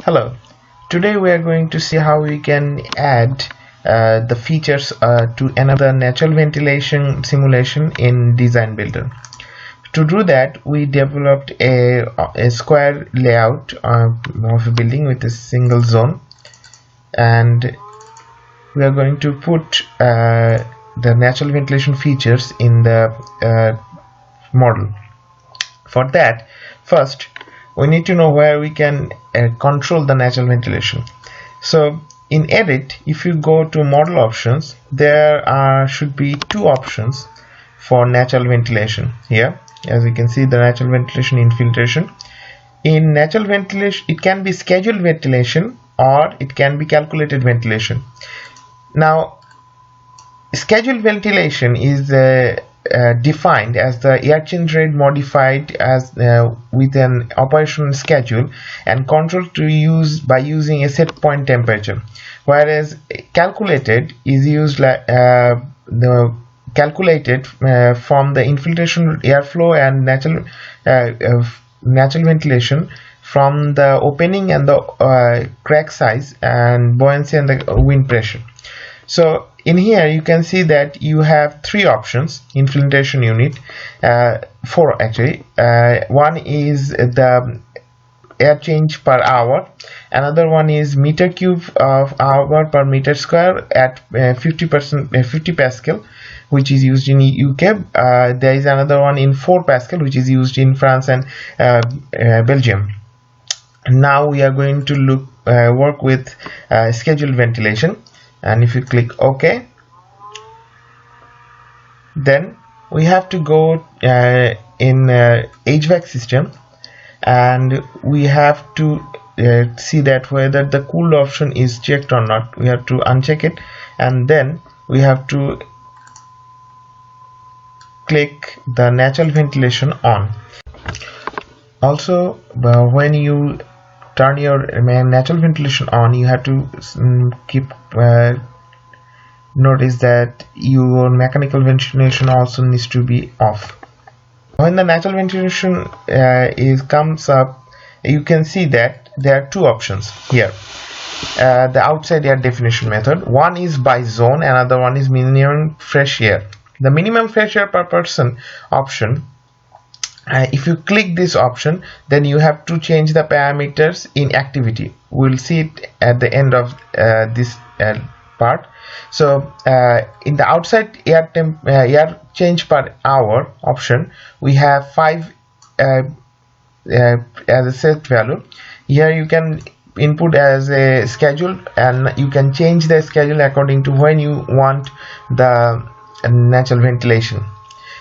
Hello, today we are going to see how we can add the features to another natural ventilation simulation in DesignBuilder. To do that, we developed a square layout of a building with a single zone, and we are going to put the natural ventilation features in the model. For that, first we need to know where we can control the natural ventilation. So in edit, if you go to model options, there should be two options for natural ventilation. Here, as you can see, the natural ventilation infiltration. In natural ventilation, it can be scheduled ventilation or it can be calculated ventilation. Now, scheduled ventilation is defined as the air change rate modified as with an operational schedule and controlled to use by using a set point temperature, whereas calculated is used calculated from the infiltration airflow and natural ventilation from the opening and the crack size and buoyancy and the wind pressure. So in here you can see that you have three options: infiltration unit, four actually. One is the air change per hour, another one is meter cube of hour per meter square at 50 Pascal, which is used in UK. There is another one in 4 Pascal, which is used in France and Belgium. Now we are going to work with scheduled ventilation. And if you click OK, then we have to go in HVAC system, and we have to see that whether the cooled option is checked or not. We have to uncheck it, and then we have to click the natural ventilation on. Also, when you turn your natural ventilation on, you have to keep notice that your mechanical ventilation also needs to be off. When the natural ventilation comes up, you can see that there are two options here. The outside air definition method. One is by zone, another one is minimum fresh air. The minimum fresh air per person option, if you click this option, then you have to change the parameters in activity. We'll see it at the end of this part. So in the outside air change per hour option, we have 5 as a set value. Here you can input as a schedule, and you can change the schedule according to when you want the natural ventilation.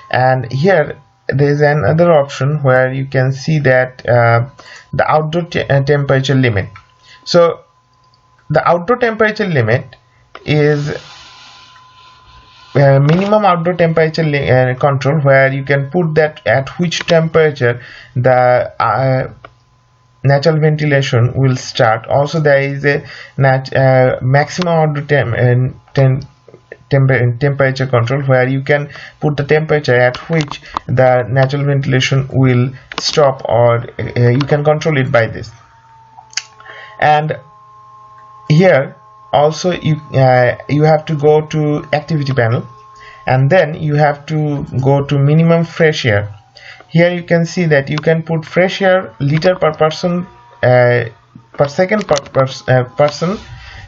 And here there is another option where you can see that the outdoor temperature limit. So the outdoor temperature limit is minimum outdoor temperature control, where you can put that at which temperature the natural ventilation will start. Also, there is a maximum outdoor temperature control, where you can put the temperature at which the natural ventilation will stop, or you can control it by this. And here also you have to go to activity panel, and then you have to go to minimum fresh air. Here you can see that you can put fresh air liter per person per second per person.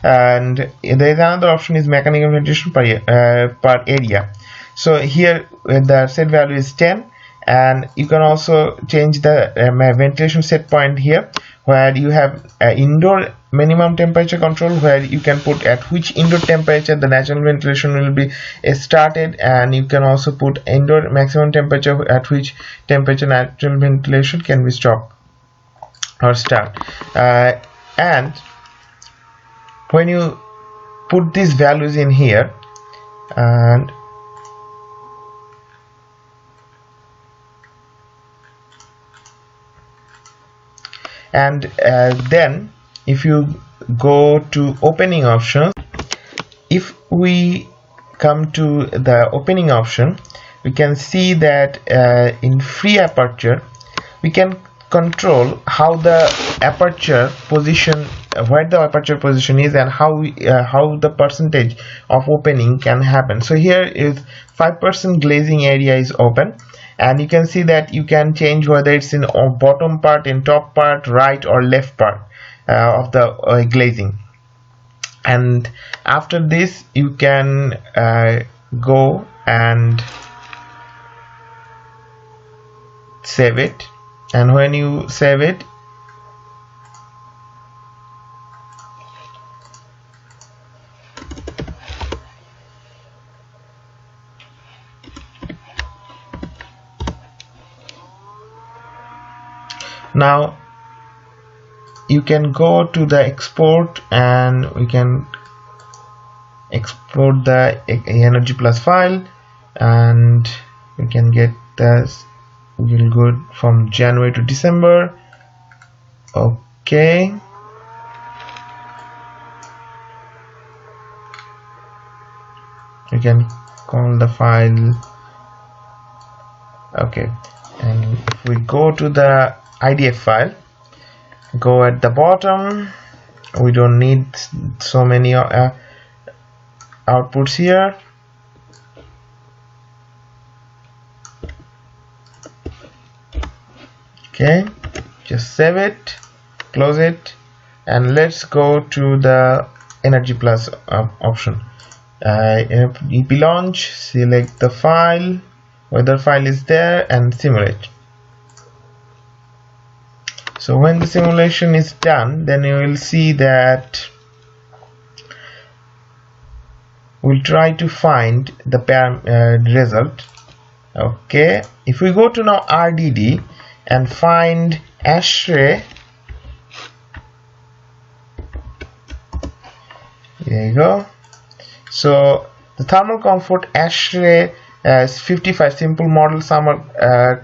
And there is another option is mechanical ventilation per area. So here the set value is 10, and you can also change the ventilation set point here, where you have indoor minimum temperature control, where you can put at which indoor temperature the natural ventilation will be started, and you can also put indoor maximum temperature at which temperature natural ventilation can be stopped or start. And when you put these values in here, and then if you go to opening options, if we come to the opening option, we can see that in free aperture we can control how the aperture position, where the aperture position is, and how the percentage of opening can happen. So here is 5% glazing area is open, and you can see that you can change whether it's in bottom part, in top part, right or left part of the glazing. And after this you can go and save it, and when you save it, now you can go to the export, and we can export the energy plus file, and we can get this. We'll go from January to December. Okay, you can call the file. Okay, and if we go to the IDF file, go at the bottom, we don't need so many outputs here. Okay, just save it, close it, and let's go to the energy plus option. EP launch, select the file, whether file is there, and simulate. So when the simulation is done, then you will see that we'll try to find the result. Okay, if we go to now RDD and find ASHRAE, there you go. So the thermal comfort ASHRAE is 55, simple model, summer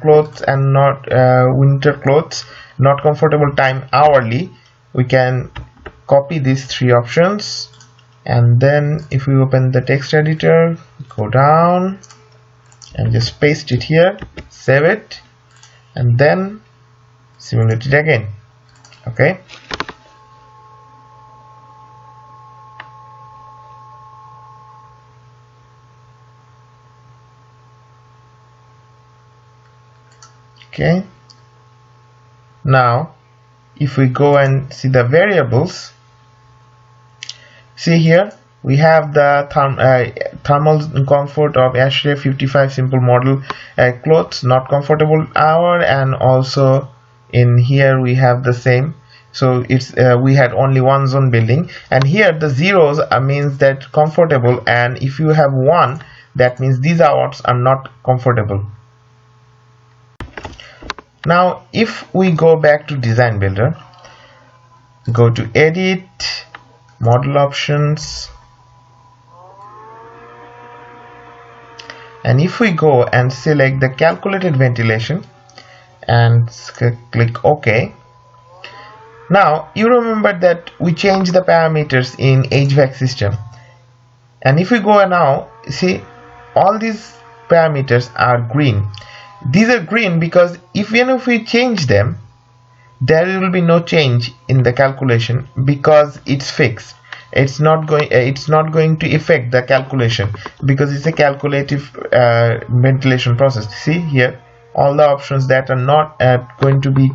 clothes and not winter clothes, not comfortable, time hourly. We can copy these three options, and then if we open the text editor, go down and just paste it here, save it, and then simulate it again. Okay, okay. Now if we go and see the variables, see here we have the thermal comfort of ASHRAE 55, simple model, clothes, not comfortable, hour, and also in here we have the same. So it's we had only one zone building, and here the zeros means that comfortable, and if you have one, that means these hours are not comfortable. Now if we go back to DesignBuilder, go to edit, model options, and if we go and select the calculated ventilation and click OK, now you remember that we changed the parameters in HVAC system, and if we go now, see all these parameters are green. These are green because even if we change them, there will be no change in the calculation because it's fixed. It's not going to affect the calculation because it's a calculative ventilation process. See here all the options that are not going to be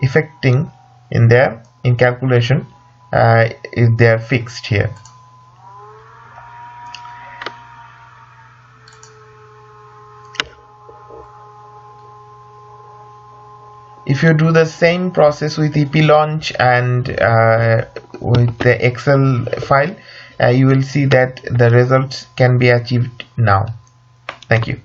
affecting in there in calculation, they are fixed here. If you do the same process with EP launch and with the Excel file, you will see that the results can be achieved now. Thank you.